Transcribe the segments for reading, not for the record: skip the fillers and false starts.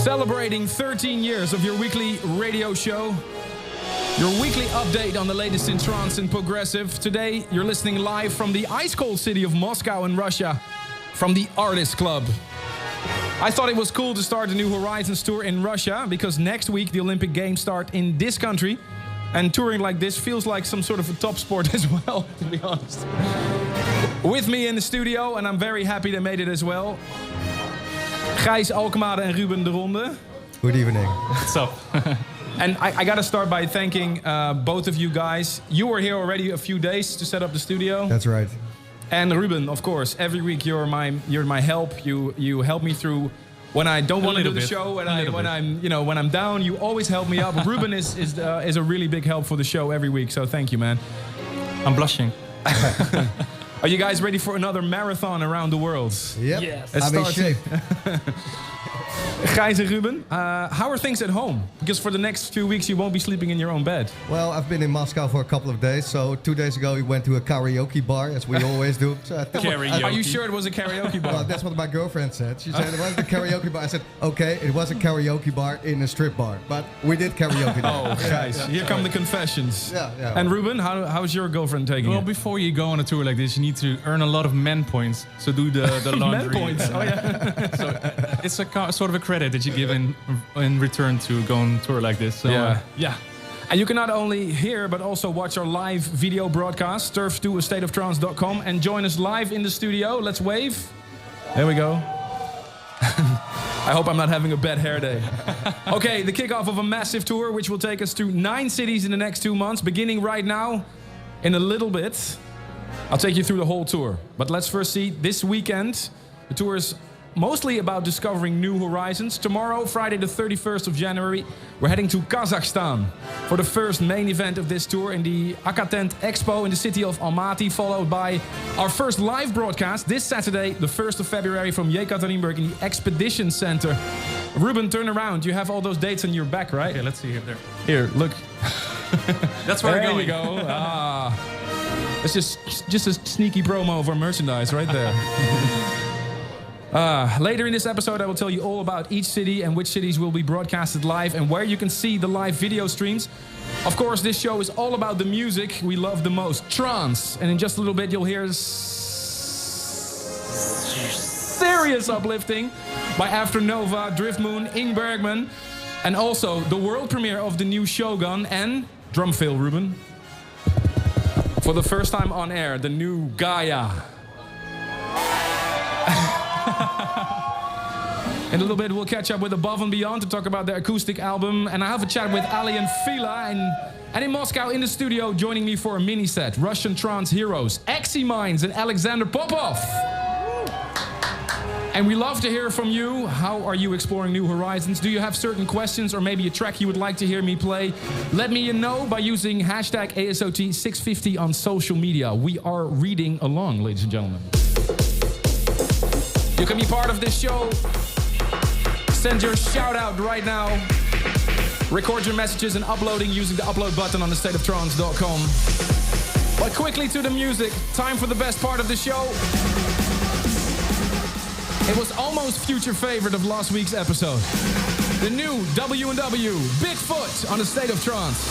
Celebrating 13 years of your weekly radio show. Your weekly update on the latest in trance and progressive. Today, you're listening live from the ice-cold city of Moscow in Russia, from the Artists Club. I thought it was cool to start the New Horizons tour in Russia, because next week the Olympic Games start in this country. And touring like this feels like some sort of a top sport as well, to be honest. With me in the studio, and I'm very happy they made it as well, Gijs Alkemade and Ruben de Ronde. Good evening. What's up? And I gotta start by thanking both of you guys. You were here already a few days to set up the studio. That's right. And Ruben, of course, every week you're my help. You help me through when I don't want to do the show. When I'm down, you always help me up. Ruben is a really big help for the show every week. So thank you, man. I'm blushing. Are you guys ready for another marathon around the world? Yep. Yes. I'm in shape. Gijs and Ruben, how are things at home? Because for the next few weeks you won't be sleeping in your own bed. Well, I've been in Moscow for a couple of days. So 2 days ago we went to a karaoke bar, as we always do. So I think Are you sure it was a karaoke bar? Well, that's what my girlfriend said. She said it was the karaoke bar. I said, okay, it was a karaoke bar in a strip bar. But we did karaoke there. Oh, Gijs, here come the confessions. Yeah. And Ruben, how's your girlfriend taking Well, it? before you go on a tour like this, you need to earn a lot of men points. So do the laundry. Men points, oh yeah. So it's a sort of a credit that you give in return to go on tour like this. So, Yeah. And you can not only hear, but also watch our live video broadcast, surf to astateoftrance.com, and join us live in the studio. Let's wave. There we go. I hope I'm not having a bad hair day. Okay, the kickoff of a massive tour, which will take us to 9 cities in the next 2 months, beginning right now in a little bit. I'll take you through the whole tour. But let's first see this weekend. The tour is mostly about discovering new horizons. Tomorrow, Friday the 31st of January, we're heading to Kazakhstan for the first main event of this tour in the Akatent Expo in the city of Almaty, followed by our first live broadcast this Saturday, the 1st of February, from Yekaterinburg in the Expedition Center. Ruben, turn around. You have all those dates on your back, right? Okay, let's see here. Here, look. That's where There we're you going. go. It's just a sneaky promo of our merchandise right there. Later in this episode, I will tell you all about each city and which cities will be broadcasted live and where you can see the live video streams. Of course, this show is all about the music we love the most, trance. And in just a little bit, you'll hear serious uplifting by After Nova, Driftmoon, Ing Bergman, and also the world premiere of the new Shogun and, drum fill, Ruben, for the first time on air, the new Gaia. In a little bit, we'll catch up with Above and Beyond to talk about their acoustic album. And I have a chat with Ali and Fila. And in Moscow, in the studio, joining me for a mini set, Russian trance heroes, Minds and Alexander Popov. And we love to hear from you. How are you exploring new horizons? Do you have certain questions or maybe a track you would like to hear me play? Let me know by using hashtag ASOT650 on social media. We are reading along, ladies and gentlemen. You can be part of this show. Send your shout out right now. Record your messages and uploading using the upload button on thestateoftrance.com. But quickly to the music. Time for the best part of the show. It was almost future favorite of last week's episode. The new W&W, BigFoot on the State of Trance.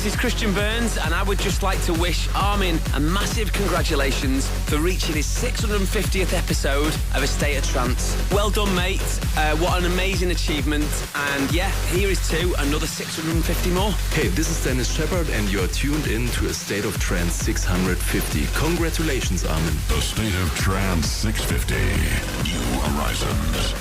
this is Christian Burns, and I would just like to wish Armin a massive congratulations for reaching his 650th episode of A State of Trance. Well done, mate. What an amazing achievement. And yeah, here is to another 650 more. Hey, this is Dennis Shepard, and you're tuned in to A State of Trance 650. Congratulations, Armin. A State of Trance 650. New Horizons.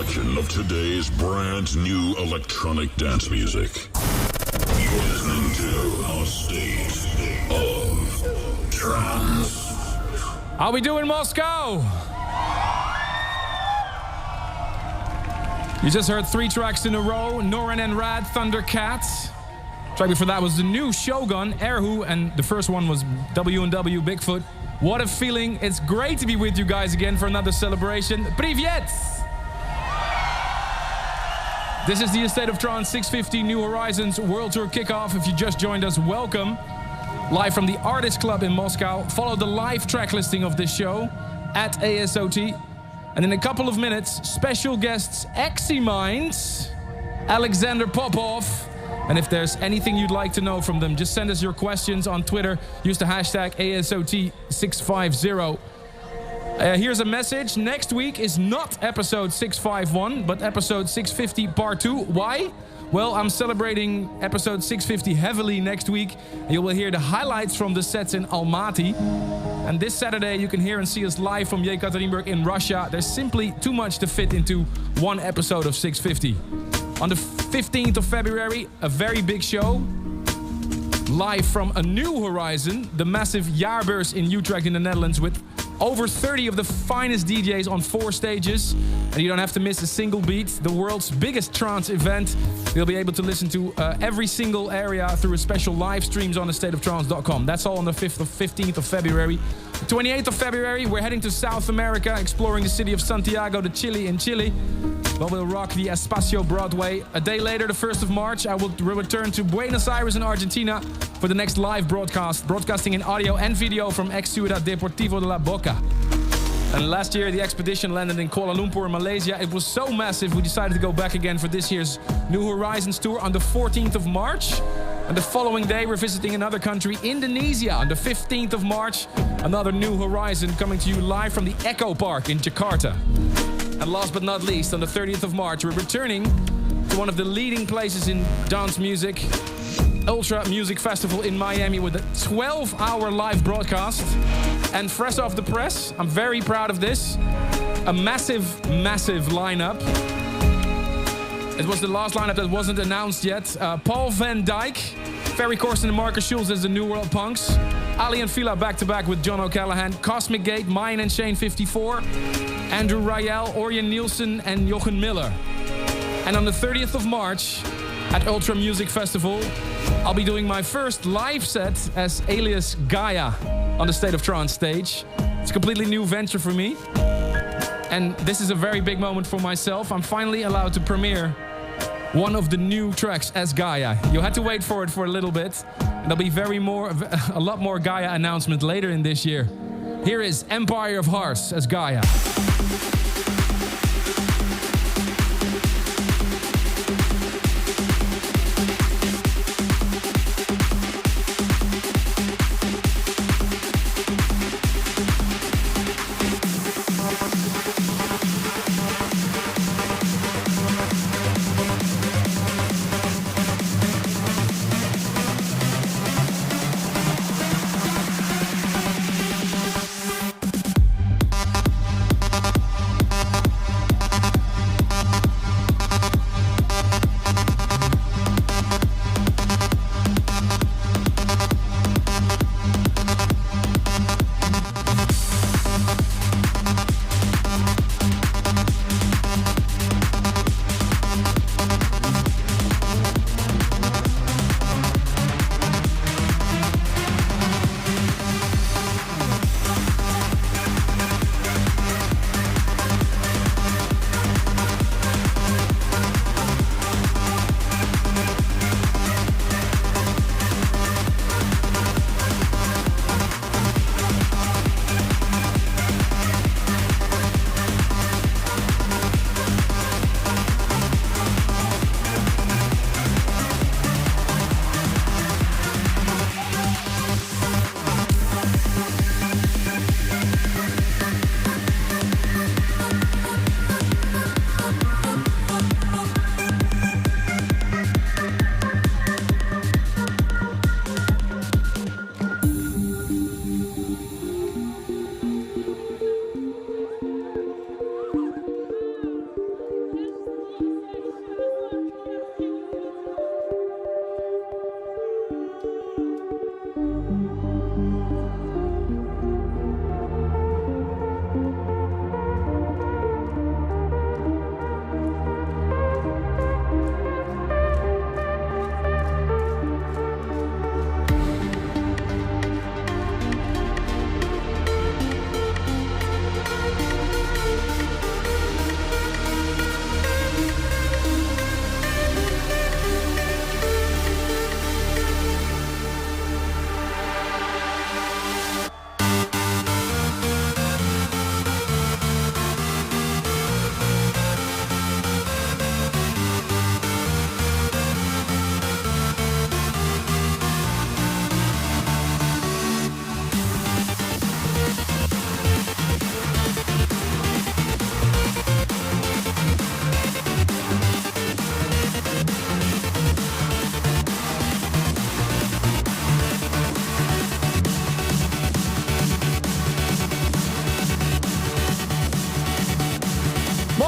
selection of today's brand new electronic dance music. You're listening to our State of Trance. How we doing, Moscow? You just heard 3 tracks in a row. Norin and Rad, Thundercat. Track before that was the new Shogun, Erhu, and the first one was W&W, BigFoot. What a feeling. It's great to be with you guys again for another celebration. Privyet! This is the State of Trance 650 New Horizons World Tour kickoff. If you just joined us, welcome. Live from the Artist Club in Moscow. Follow the live track listing of this show at ASOT. And in a couple of minutes, special guests Mind, Alexander Popov. And if there's anything you'd like to know from them, just send us your questions on Twitter. Use the hashtag ASOT650. Here's a message. Next week is not episode 651, but episode 650 part 2. Why? Well, I'm celebrating episode 650 heavily next week. You will hear the highlights from the sets in Almaty. And this Saturday, you can hear and see us live from Yekaterinburg in Russia. There's simply too much to fit into one episode of 650. On the 15th of February, a very big show. Live from a new horizon, the massive Jaarbeurs in Utrecht in the Netherlands with over 30 of the finest DJs on 4 stages. And you don't have to miss a single beat. The world's biggest trance event. You'll be able to listen to every single area through a special live streams on thestateoftrance.com. That's all on the 15th of February. The 28th of February, we're heading to South America, exploring the city of Santiago de Chile in Chile. Well, we'll rock the Espacio Broadway. A day later, the 1st of March, I will return to Buenos Aires in Argentina for the next live broadcast, broadcasting in audio and video from ex-Ciudad Deportivo de la Boca. And last year, the expedition landed in Kuala Lumpur, Malaysia. It was so massive, we decided to go back again for this year's New Horizons tour on the 14th of March. And the following day, we're visiting another country, Indonesia, on the 15th of March. Another New Horizon coming to you live from the Echo Park in Jakarta. And last but not least, on the 30th of March, we're returning to one of the leading places in dance music, Ultra Music Festival in Miami, with a 12-hour live broadcast. And fresh off the press, I'm very proud of this, a massive, massive lineup. It was the last lineup that wasn't announced yet. Paul van Dyk, Ferry Corsten and Marcus Schulz as the New World Punks. Ali and Fila back-to-back with John O'Callaghan. Cosmic Gate, Mayan and Shane 54. Andrew Riel, Orion Nielsen and Jochen Miller. And on the 30th of March at Ultra Music Festival, I'll be doing my first live set as alias Gaia on the State of Trance stage. It's a completely new venture for me. And this is a very big moment for myself. I'm finally allowed to premiere one of the new tracks as Gaia. You had to wait for it for a little bit. And there'll be a lot more Gaia announcement later in this year. Here is Empire of Hearts as Gaia.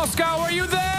Moscow, are you there?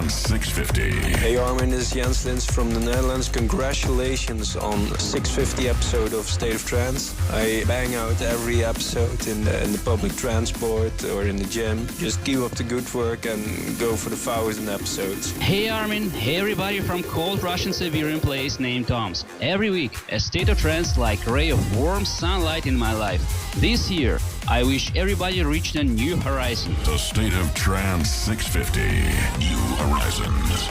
Trance 650. Hey Armin, this is Jens Lins from the Netherlands. Congratulations on 650 episode of State of Trance. I bang out every episode in the public transport or in the gym. Just keep up the good work and go for the 1,000 episodes. Hey Armin, hey everybody from cold Russian Siberian place named Tomsk. Every week, a State of Trance like a ray of warm sunlight in my life. This year, I wish everybody reached a new horizon. The State of Trance 650. New Horizons.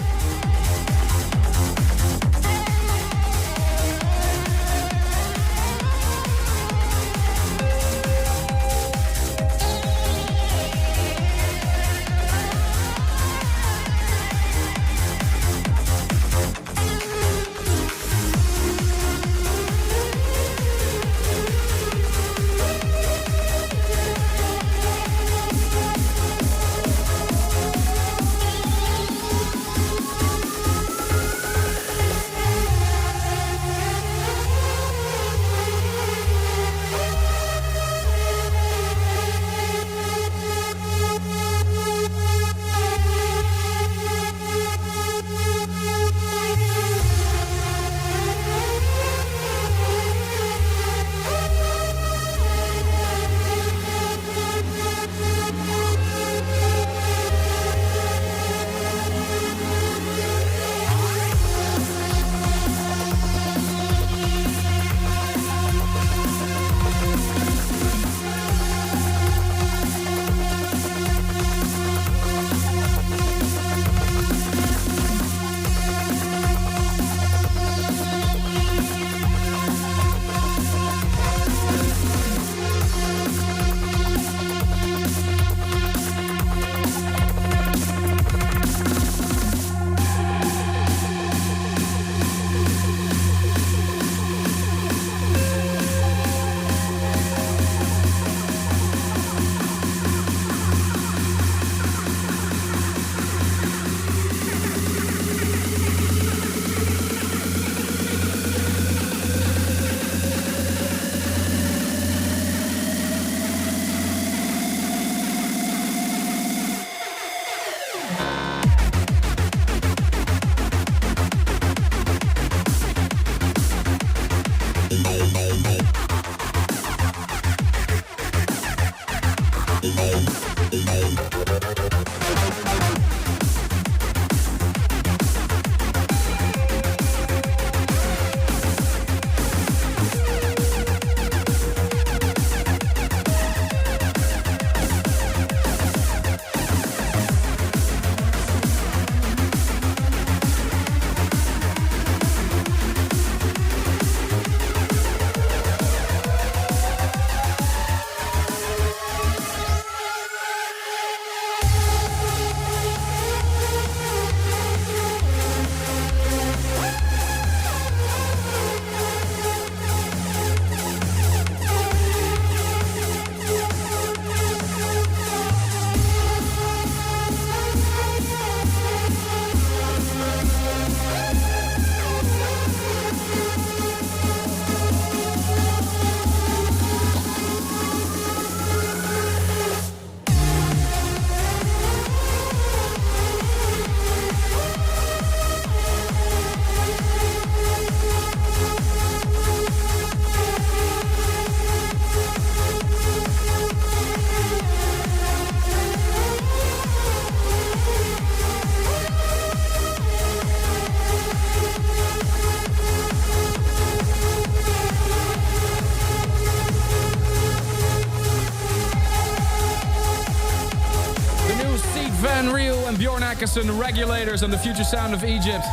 Riel and Bjorn Akesson, Regulators, and the future sound of Egypt.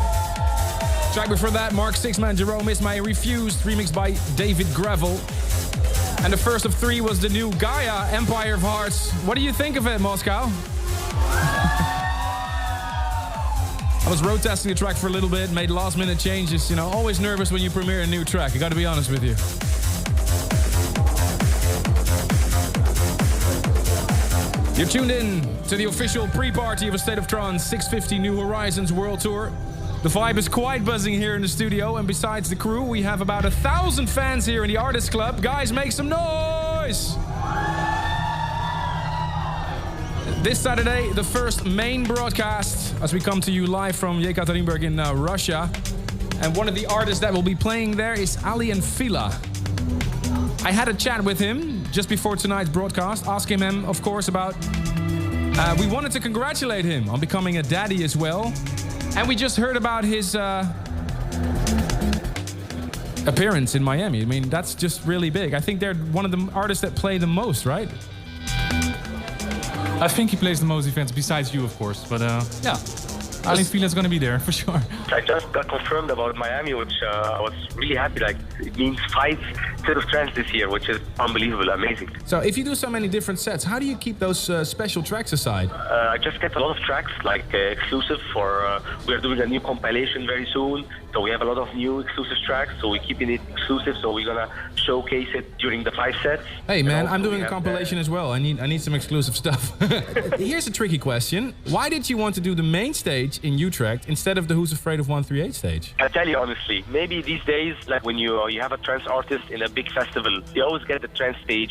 Track before that, Mark Sixma and Jerome, Isma-Ae, Refused, remixed by David Gravell. And the first of three was the new Gaia, Empire of Hearts. What do you think of it, Moscow? I was road testing the track for a little bit, made last minute changes. You know, always nervous when you premiere a new track, I gotta be honest with you. You're tuned in to the official pre-party of A State of Trance 650 New Horizons World Tour. The vibe is quite buzzing here in the studio, and besides the crew, we have about 1,000 fans here in the Artists Club. Guys, make some noise! This Saturday, the first main broadcast as we come to you live from Yekaterinburg in Russia. And one of the artists that will be playing there is Armin Fila. I had a chat with him just before tonight's broadcast, asking him, of course, about... we wanted to congratulate him on becoming a daddy as well. And we just heard about his appearance in Miami. I mean, that's just really big. I think they're one of the artists that play the most, right? I think he plays the most events, besides you, of course. But yeah, Armin Fila is going to be there for sure. I just got confirmed about Miami, which I was really happy. Like, it means 5 State of Trance this year, which is unbelievable, amazing. So if you do so many different sets, how do you keep those special tracks aside? I just get a lot of tracks, like exclusive for... we're doing a new compilation very soon, so we have a lot of new exclusive tracks, so we're keeping it exclusive, so we're gonna showcase it during the 5 sets. Hey man, I'm doing a compilation as well. I need some exclusive stuff. Here's a tricky question. Why did you want to do the main stage in Utrecht instead of the Who's Afraid of 138 stage? I tell you honestly, maybe these days, like when you have a trance artist in a big festival, you always get the trance stage,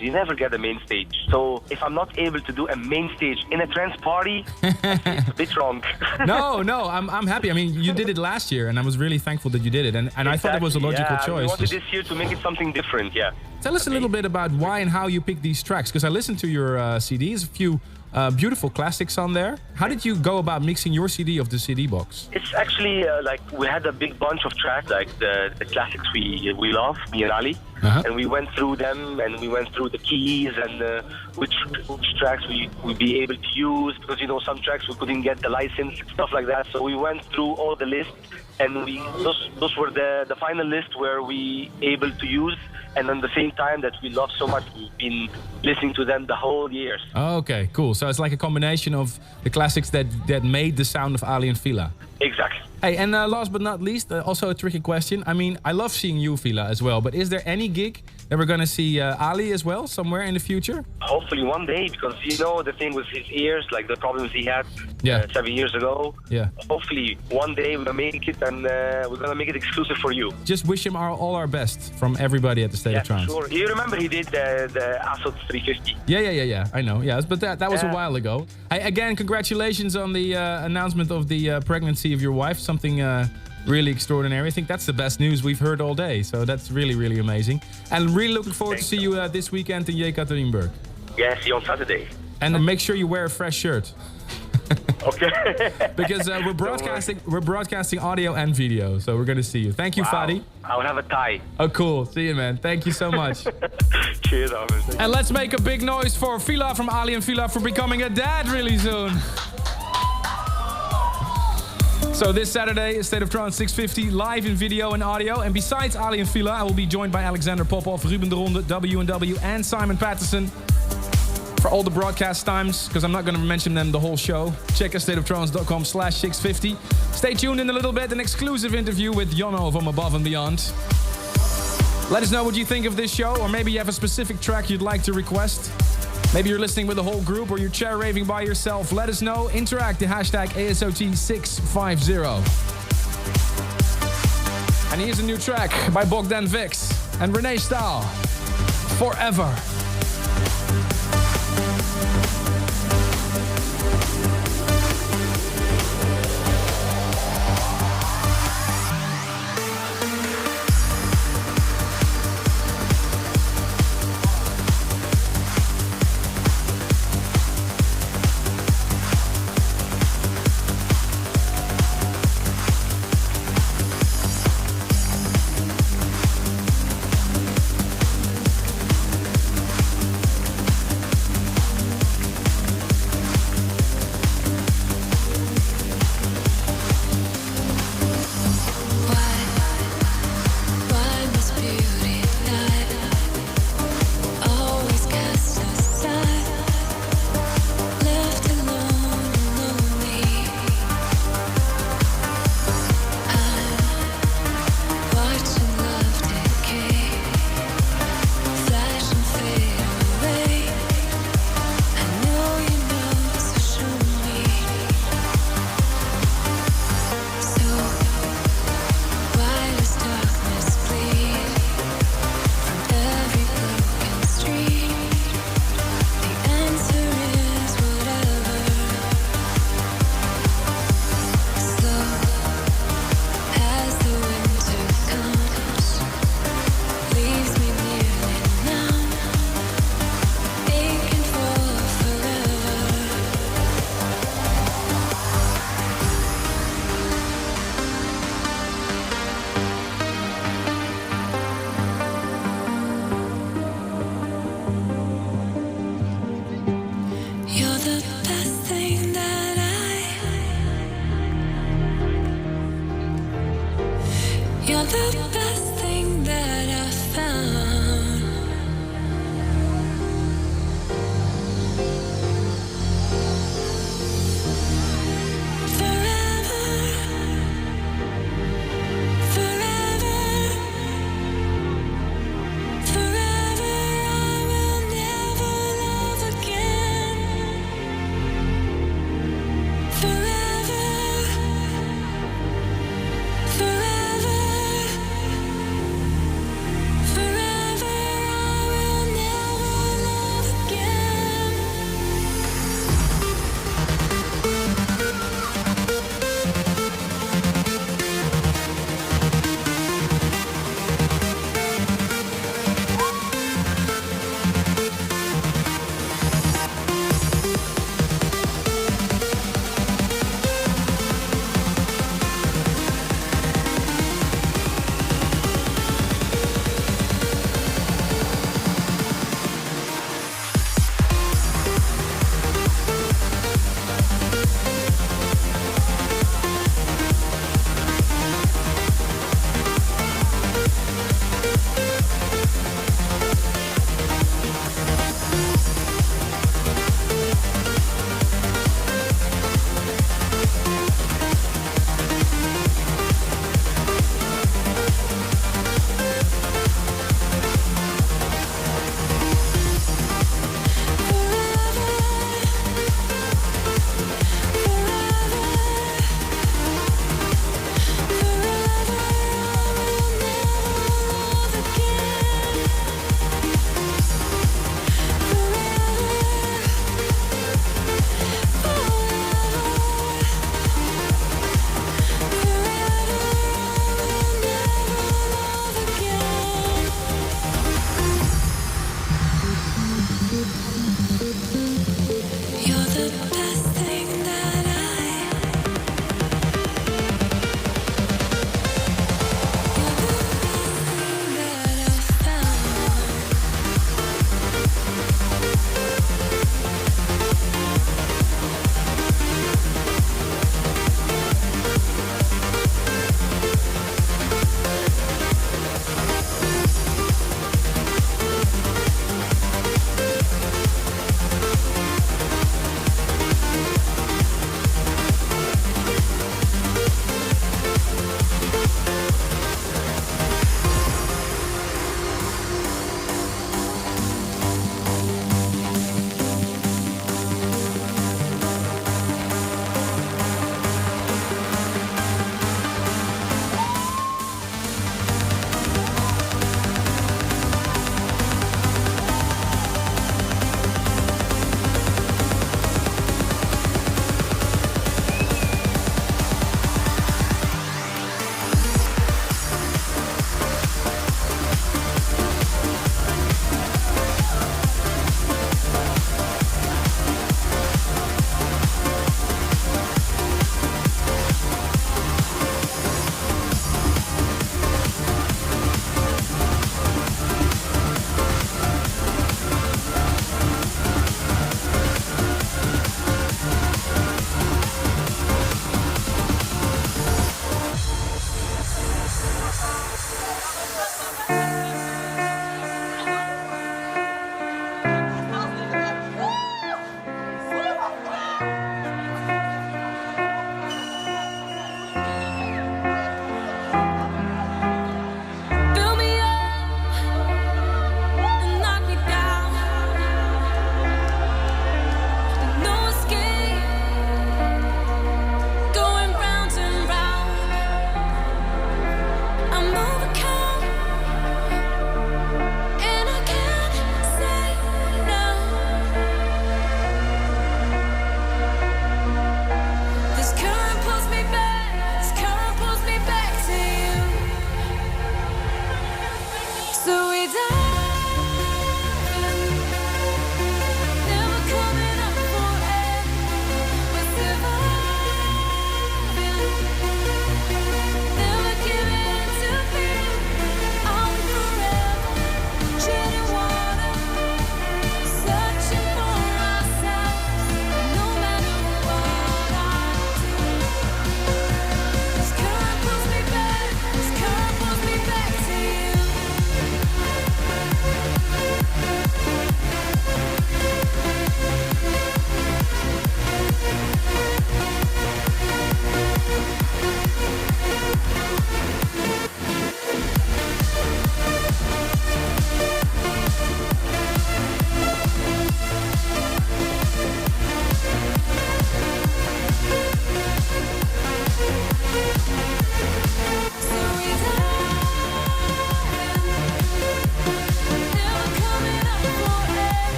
you never get the main stage. So if I'm not able to do a main stage in a trance party, it's a bit wrong. No, I'm happy. I mean, you did it last year, and I was really thankful that you did it, and exactly. I thought it was a logical choice. We wanted this year to make it something different, yeah. Tell us a little bit about why and how you picked these tracks, because I listened to your CDs, a few beautiful classics on there. How did you go about mixing your CD of the CD box? It's actually like we had a big bunch of tracks, like the classics we love, me and Ali. And we went through them, and we went through the keys and which tracks we'd be able to use, because you know some tracks we couldn't get the license, stuff like that. So we went through all the lists, and those were the final list where we able to use. And at the same time that we love so much, we've been listening to them the whole years. Okay, cool. So it's like a combination of the classics that made the sound of Armin Fila. Exactly. Hey, and last but not least, also a tricky question. I mean, I love seeing you, Fila, as well. But is there any gig that we're going to see Ali as well somewhere in the future? Hopefully one day, because you know the thing with his ears, like the problems he had 7 years ago. Yeah. Hopefully one day we're going to make it, and we're going to make it exclusive for you. Just wish him all our best from everybody at the State of Trance. Sure. You remember he did the Assault 350? Yeah. I know. Yes, but that was a while ago. Hey, again, congratulations on the announcement of the pregnancy of your wife. Something really extraordinary. I think that's the best news we've heard all day. So that's really, really amazing. And really looking forward to see you this weekend in Yekaterinburg. Yeah, see you on Saturday. And make sure you wear a fresh shirt. Okay. Because we're broadcasting audio and video, so we're gonna see you. Thank you, Fadi. I will have a tie. Oh, cool. See you, man. Thank you so much. Cheers, Armin. And let's make a big noise for Fila from Armin Fila for becoming a dad really soon. So this Saturday, State of Trance 650, live in video and audio. And besides Armin Fila, I will be joined by Alexander Popov, Ruben de Ronde, W&W, and Simon Patterson for all the broadcast times, because I'm not going to mention them the whole show. Check stateoftrance.com/650. Stay tuned in a little bit, an exclusive interview with Jono from Above and Beyond. Let us know what you think of this show, or maybe you have a specific track you'd like to request. Maybe you're listening with the whole group, or you're chair raving by yourself. Let us know. Interact the hashtag ASOT650. And here's a new track by Bogdan Vix and Renee Stahl. Forever. the best thing that you're the best thing that I found. Forever, forever, forever I will never love again.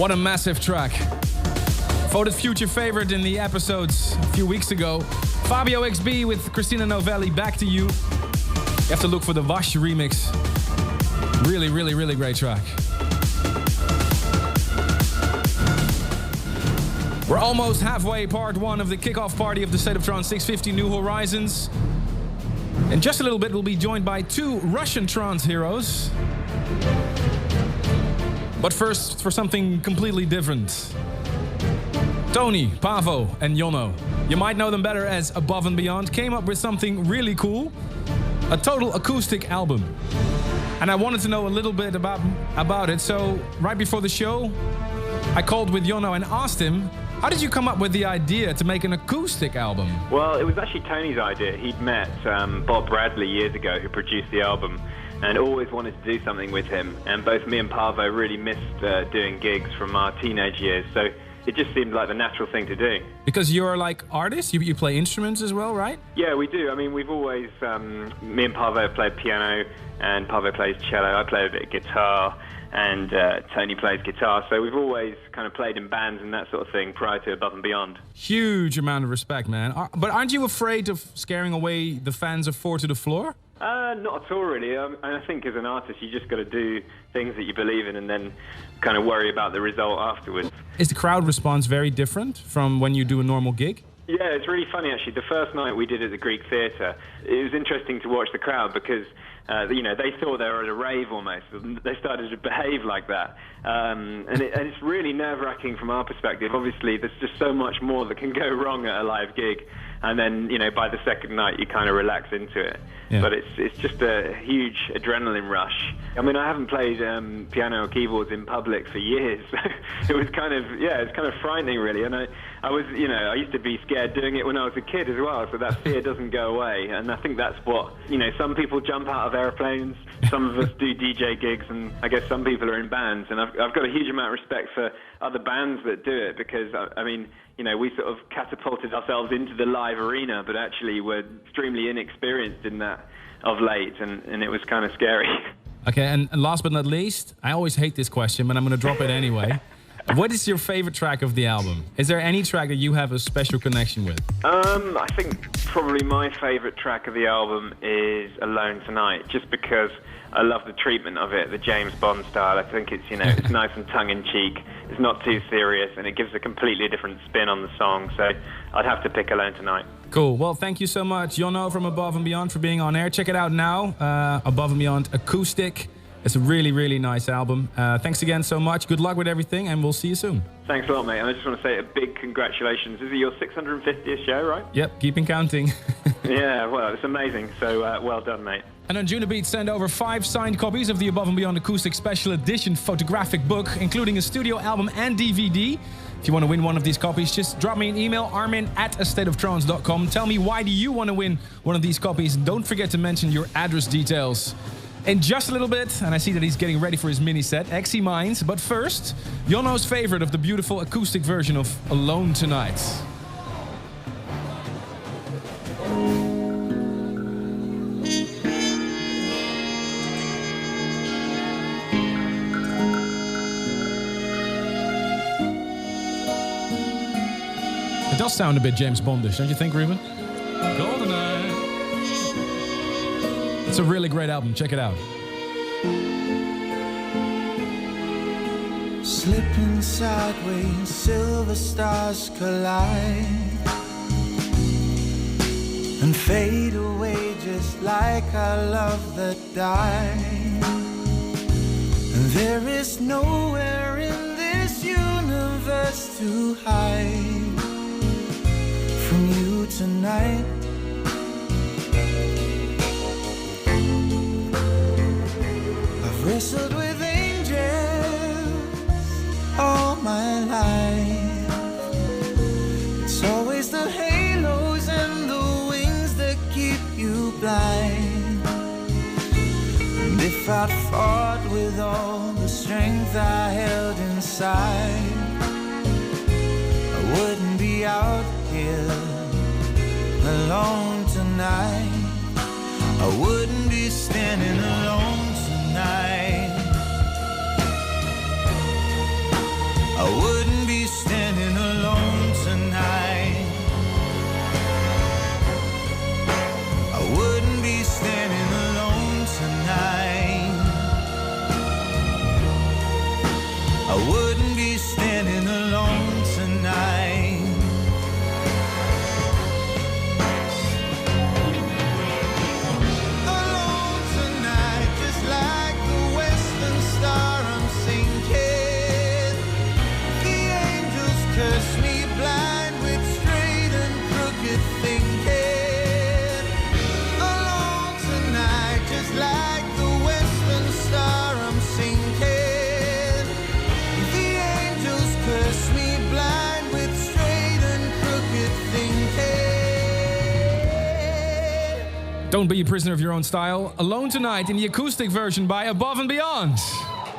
What a massive track. Voted future favorite in the episodes a few weeks ago. Fabio XB with Christina Novelli, Back to You. You have to look for the Wach remix. Really, really, really great track. We're almost halfway, part one of the kickoff party of the State of Trance 650 New Horizons. In just a little bit, we'll be joined by two Russian trance heroes. But first, for something completely different. Tony, Pavo, and Jono, you might know them better as Above and Beyond, came up with something really cool. A total acoustic album. And I wanted to know a little bit about it, so right before the show, I called with Jono and asked him, how did you come up with the idea to make an acoustic album? Well, it was actually Tony's idea. He'd met Bob Bradley years ago, who produced the album, and always wanted to do something with him. And both me and Pavo really missed doing gigs from our teenage years, so it just seemed like the natural thing to do. Because you're like artists, you play instruments as well, right? Yeah, we do. I mean, we've always, me and Pavo have played piano, and Pavo plays cello. I play a bit of guitar, and Tony plays guitar. So we've always kind of played in bands and that sort of thing prior to Above and Beyond. Huge amount of respect, man. But aren't you afraid of scaring away the fans of Four to the Floor? Not at all, really. I think as an artist, you just got to do things that you believe in and then kind of worry about the result afterwards. Is the crowd response very different from when you do a normal gig? Yeah, it's really funny, actually. The first night we did at the Greek Theatre, it was interesting to watch the crowd because, they thought they were at a rave almost. They started to behave like that. And it's really nerve-wracking from our perspective. Obviously, there's just so much more that can go wrong at a live gig. And then, by the second night, you kind of relax into it. Yeah. But it's just a huge adrenaline rush. I mean, I haven't played piano or keyboards in public for years. It was kind of frightening, really. And I was, I used to be scared doing it when I was a kid as well. So that fear doesn't go away. And I think that's what, some people jump out of airplanes. Some of us do DJ gigs, and I guess some people are in bands. And I've got a huge amount of respect for other bands that do it because, I mean, we sort of catapulted ourselves into the live arena, but actually we're extremely inexperienced in that of late, and it was kind of scary. Okay, and last but not least, I always hate this question, but I'm going to drop it anyway. What is your favorite track of the album? Is there any track that you have a special connection with? I think probably my favorite track of the album is Alone Tonight, just because I love the treatment of it, the James Bond style. I think it's, it's nice and tongue-in-cheek. It's not too serious, and it gives a completely different spin on the song. So I'd have to pick Alone Tonight. Cool. Well, thank you so much, Jono from Above and Beyond, for being on air. Check it out now, Above and Beyond Acoustic. It's a really, really nice album. Thanks again so much. Good luck with everything, and we'll see you soon. Thanks a lot, mate. And I just want to say a big congratulations. Is it your 650th show, right? Yep, keeping counting. Yeah, well, it's amazing. So well done, mate. And Anjunabeats sent over 5 signed copies of the Above and Beyond Acoustic Special Edition photographic book, including a studio album and DVD. If you want to win one of these copies, just drop me an email, armin@astateoftrance.com. Tell me why do you want to win one of these copies. And don't forget to mention your address details. In just a little bit, and I see that he's getting ready for his mini set, XE Minds. But first, Jono's favorite of the beautiful acoustic version of Alone Tonight. It does sound a bit James Bondish, don't you think, Ruben? GoldenEye. It's a really great album. Check it out. Slipping sideways, silver stars collide and fade away just like our love that died. And there is nowhere in this universe to hide from you tonight. I've wrestled with angels all my life. It's always the halos and the wings that keep you blind. And if I'd fought with all the strength I held inside, I wouldn't be out here alone tonight. I wouldn't be standing alone tonight. I wouldn't be standing alone tonight. Alone tonight, just like the western star I'm sinking. The angels curse me blind with straight and crooked thinking. Alone tonight, just like the western star I'm sinking. The angels curse me blind with straight and crooked thinking. Don't be a prisoner of your own style. Alone Tonight in the acoustic version by Above and Beyond.